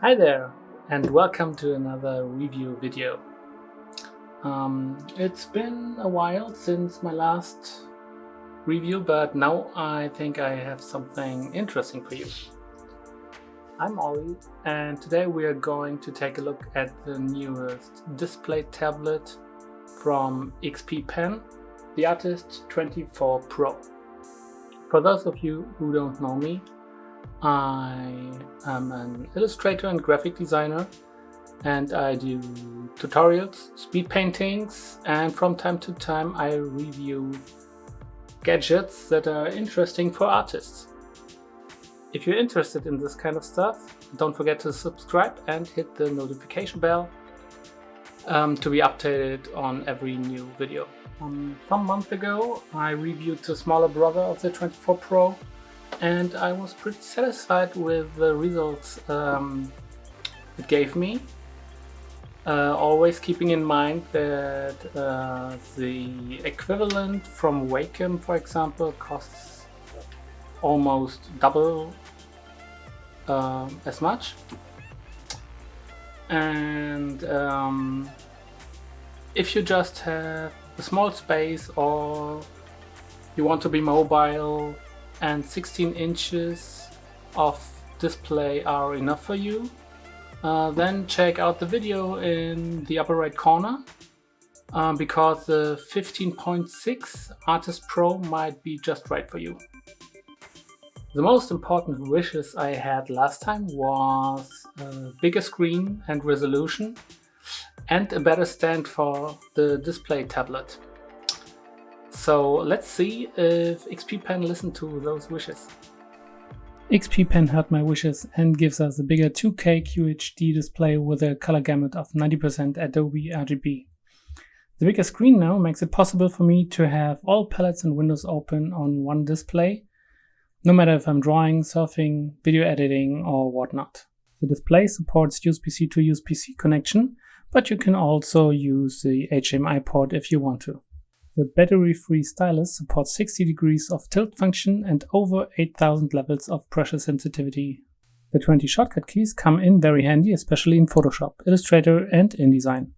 Hi there, and welcome to another review video. It's been a while since my last review, but now I think I have something interesting for you. I'm Ollie, and today we are going to take a look at the newest display tablet from XP Pen, the Artist 24 Pro. For those of you who don't know me, I am an illustrator and graphic designer, and I do tutorials, speed paintings, and from time to time I review gadgets that are interesting for artists. If you're interested in this kind of stuff, don't forget to subscribe and hit the notification bell to be updated on every new video. Some months ago I reviewed the smaller brother of the 24 Pro, and I was pretty satisfied with the results it gave me. Always keeping in mind that the equivalent from Wacom, for example, costs almost double as much. And if you just have a small space or you want to be mobile and 16 inches of display are enough for you, then check out the video in the upper right corner, because the 15.6 Artist Pro might be just right for you. The most important wishes I had last time was a bigger screen and resolution and a better stand for the display tablet. So let's see if XP Pen listened to those wishes. XP Pen heard my wishes and gives us a bigger 2K QHD display with a color gamut of 90% Adobe RGB. The bigger screen now makes it possible for me to have all palettes and windows open on one display, no matter if I'm drawing, surfing, video editing or whatnot. The display supports USB-C to USB-C connection, but you can also use the HDMI port if you want to. The battery-free stylus supports 60 degrees of tilt function and over 8000 levels of pressure sensitivity. The 20 shortcut keys come in very handy, especially in Photoshop, Illustrator and InDesign.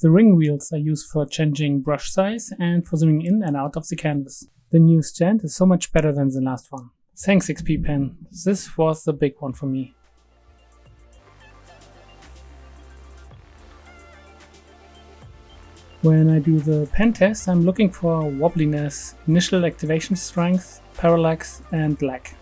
The ring wheels are used for changing brush size and for zooming in and out of the canvas. The new stand is so much better than the last one. Thanks XP Pen, this was the big one for me. When I do the pen test, I'm looking for wobbliness, initial activation strength, parallax and lag.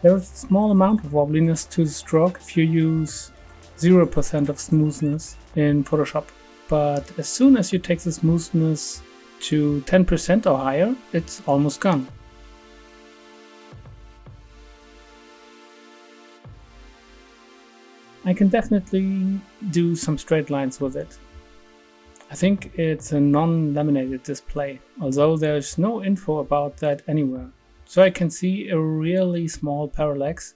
There is a small amount of wobbliness to the stroke if you use 0% of smoothness in Photoshop. But as soon as you take the smoothness to 10% or higher, it's almost gone. I can definitely do some straight lines with it. I think it's a non-laminated display, although there's no info about that anywhere. So I can see a really small parallax,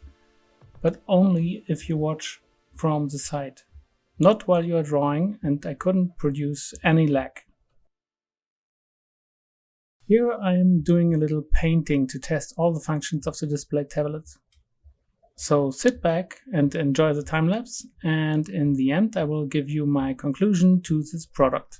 but only if you watch from the side. Not while you are drawing, and I couldn't produce any lag. Here I am doing a little painting to test all the functions of the display tablet. So sit back and enjoy the time lapse, and in the end I will give you my conclusion to this product.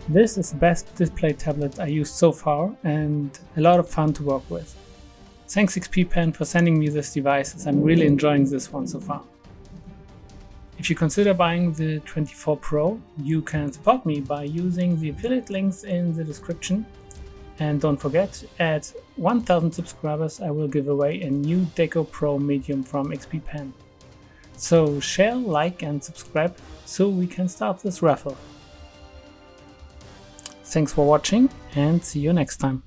This is the best display tablet I used so far and a lot of fun to work with. Thanks XP-Pen for sending me this device, as I'm really enjoying this one so far. If you consider buying the 24 Pro, you can support me by using the affiliate links in the description. And don't forget, at 1000 subscribers I will give away a new Deco Pro Medium from XP-Pen. So share, like and subscribe so we can start this raffle. Thanks for watching and see you next time.